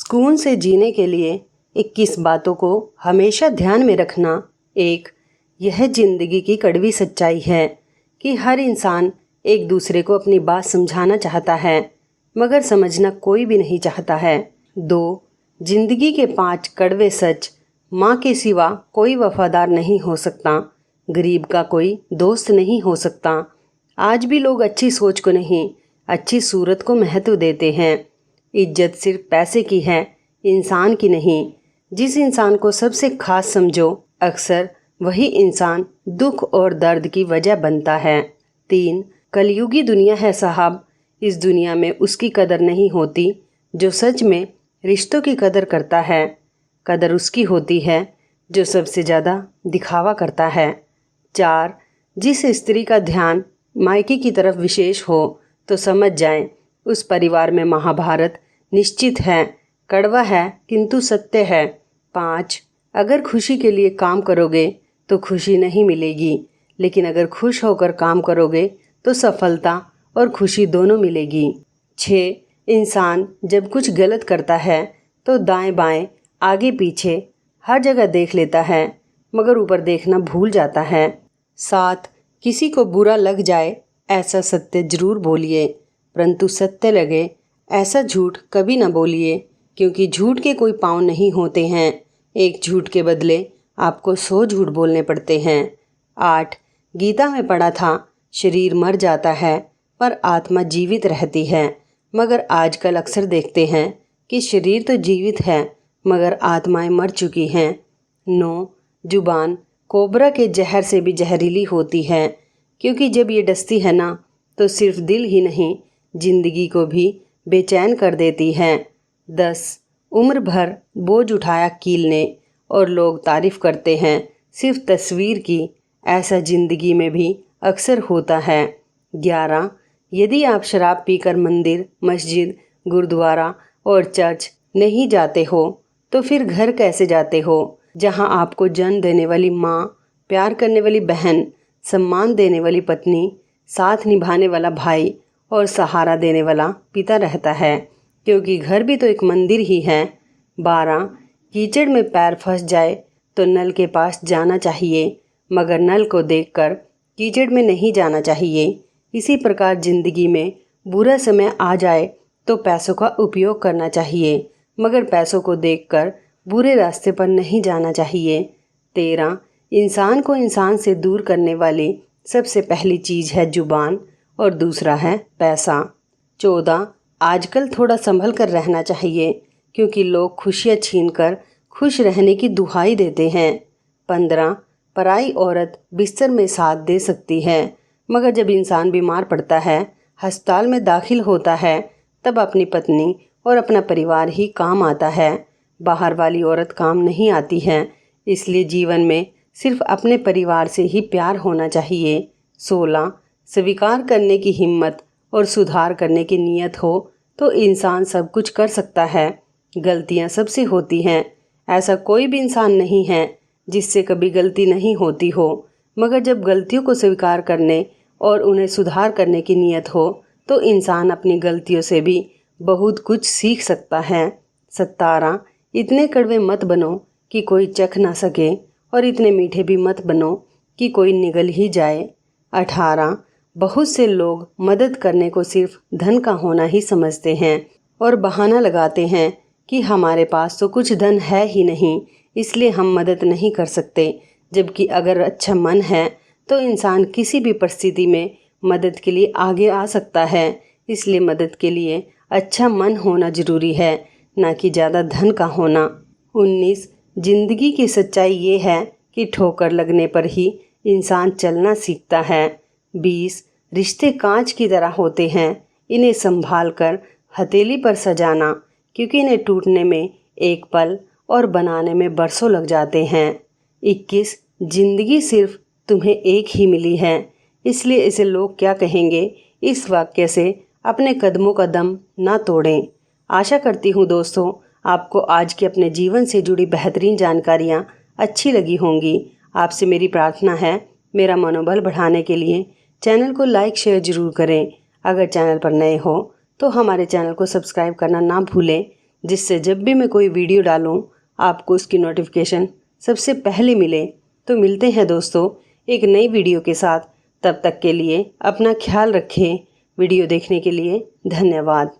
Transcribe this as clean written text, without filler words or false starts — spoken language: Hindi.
सुकून से जीने के लिए 21 बातों को हमेशा ध्यान में रखना। एक, यह जिंदगी की कड़वी सच्चाई है कि हर इंसान एक दूसरे को अपनी बात समझाना चाहता है, मगर समझना कोई भी नहीं चाहता है। 2, जिंदगी के 5 कड़वे सच। माँ के सिवा कोई वफादार नहीं हो सकता, गरीब का कोई दोस्त नहीं हो सकता। आज भी लोग अच्छी सोच को नहीं, अच्छी सूरत को महत्व देते हैं। इज्जत सिर्फ पैसे की है, इंसान की नहीं। जिस इंसान को सबसे खास समझो, अक्सर वही इंसान दुख और दर्द की वजह बनता है। 3, कलयुगी दुनिया है साहब। इस दुनिया में उसकी कदर नहीं होती जो सच में रिश्तों की कदर करता है। कदर उसकी होती है जो सबसे ज़्यादा दिखावा करता है। 4, जिस स्त्री का ध्यान मायके की तरफ विशेष हो तो समझ जाएं उस परिवार में महाभारत निश्चित है। कड़वा है किंतु सत्य है। 5, अगर खुशी के लिए काम करोगे तो खुशी नहीं मिलेगी, लेकिन अगर खुश होकर काम करोगे तो सफलता और खुशी दोनों मिलेगी। 6, इंसान जब कुछ गलत करता है तो दाएं बाएं आगे पीछे हर जगह देख लेता है, मगर ऊपर देखना भूल जाता है। 7, किसी को बुरा लग जाए ऐसा सत्य जरूर बोलिए, परंतु सत्य लगे ऐसा झूठ कभी ना बोलिए, क्योंकि झूठ के कोई पाँव नहीं होते हैं। एक झूठ के बदले आपको 100 झूठ बोलने पड़ते हैं। 8, गीता में पढ़ा था, शरीर मर जाता है पर आत्मा जीवित रहती है, मगर आजकल अक्सर देखते हैं कि शरीर तो जीवित है मगर आत्माएं मर चुकी हैं। 9, जुबान कोबरा के जहर से भी जहरीली होती है, क्योंकि जब ये डसती है ना तो सिर्फ दिल ही नहीं जिंदगी को भी बेचैन कर देती है। 10, उम्र भर बोझ उठाया कील ने और लोग तारीफ करते हैं सिर्फ तस्वीर की, ऐसा जिंदगी में भी अक्सर होता है। 11, यदि आप शराब पीकर मंदिर, मस्जिद, गुरुद्वारा और चर्च नहीं जाते हो तो फिर घर कैसे जाते हो, जहां आपको जन्म देने वाली माँ, प्यार करने वाली बहन, सम्मान देने वाली पत्नी, साथ निभाने वाला भाई और सहारा देने वाला पिता रहता है, क्योंकि घर भी तो एक मंदिर ही है। 12, कीचड़ में पैर फंस जाए तो नल के पास जाना चाहिए, मगर नल को देखकर कीचड़ में नहीं जाना चाहिए। इसी प्रकार जिंदगी में बुरा समय आ जाए तो पैसों का उपयोग करना चाहिए, मगर पैसों को देखकर बुरे रास्ते पर नहीं जाना चाहिए। 13, इंसान को इंसान से दूर करने वाली सबसे पहली चीज़ है जुबान और दूसरा है पैसा। 14, आजकल थोड़ा संभल कर रहना चाहिए, क्योंकि लोग खुशियाँ छीनकर खुश रहने की दुहाई देते हैं। 15, पराई औरत बिस्तर में साथ दे सकती है, मगर जब इंसान बीमार पड़ता है, अस्पताल में दाखिल होता है, तब अपनी पत्नी और अपना परिवार ही काम आता है। बाहर वाली औरत काम नहीं आती है, इसलिए जीवन में सिर्फ अपने परिवार से ही प्यार होना चाहिए। 16, स्वीकार करने की हिम्मत और सुधार करने की नीयत हो तो इंसान सब कुछ कर सकता है। गलतियां सबसे होती हैं, ऐसा कोई भी इंसान नहीं है जिससे कभी गलती नहीं होती हो, मगर जब गलतियों को स्वीकार करने और उन्हें सुधार करने की नीयत हो तो इंसान अपनी गलतियों से भी बहुत कुछ सीख सकता है। 17, इतने कड़वे मत बनो कि कोई चख ना सके और इतने मीठे भी मत बनो कि कोई निगल ही जाए। 18, बहुत से लोग मदद करने को सिर्फ धन का होना ही समझते हैं और बहाना लगाते हैं कि हमारे पास तो कुछ धन है ही नहीं, इसलिए हम मदद नहीं कर सकते, जबकि अगर अच्छा मन है तो इंसान किसी भी परिस्थिति में मदद के लिए आगे आ सकता है। इसलिए मदद के लिए अच्छा मन होना ज़रूरी है, ना कि ज़्यादा धन का होना। 19, जिंदगी की सच्चाई ये है कि ठोकर लगने पर ही इंसान चलना सीखता है। 20, रिश्ते कांच की तरह होते हैं, इन्हें संभाल कर हथेली पर सजाना, क्योंकि इन्हें टूटने में एक पल और बनाने में बरसों लग जाते हैं। 21, जिंदगी सिर्फ तुम्हें एक ही मिली है, इसलिए इसे लोग क्या कहेंगे इस वाक्य से अपने कदमों का दम ना तोड़ें। आशा करती हूँ दोस्तों आपको आज के अपने जीवन से जुड़ी बेहतरीन जानकारियाँ अच्छी लगी होंगी। आपसे मेरी प्रार्थना है, मेरा मनोबल बढ़ाने के लिए चैनल को लाइक शेयर ज़रूर करें। अगर चैनल पर नए हो तो हमारे चैनल को सब्सक्राइब करना ना भूलें, जिससे जब भी मैं कोई वीडियो डालूं आपको उसकी नोटिफिकेशन सबसे पहले मिले। तो मिलते हैं दोस्तों एक नई वीडियो के साथ। तब तक के लिए अपना ख्याल रखें। वीडियो देखने के लिए धन्यवाद।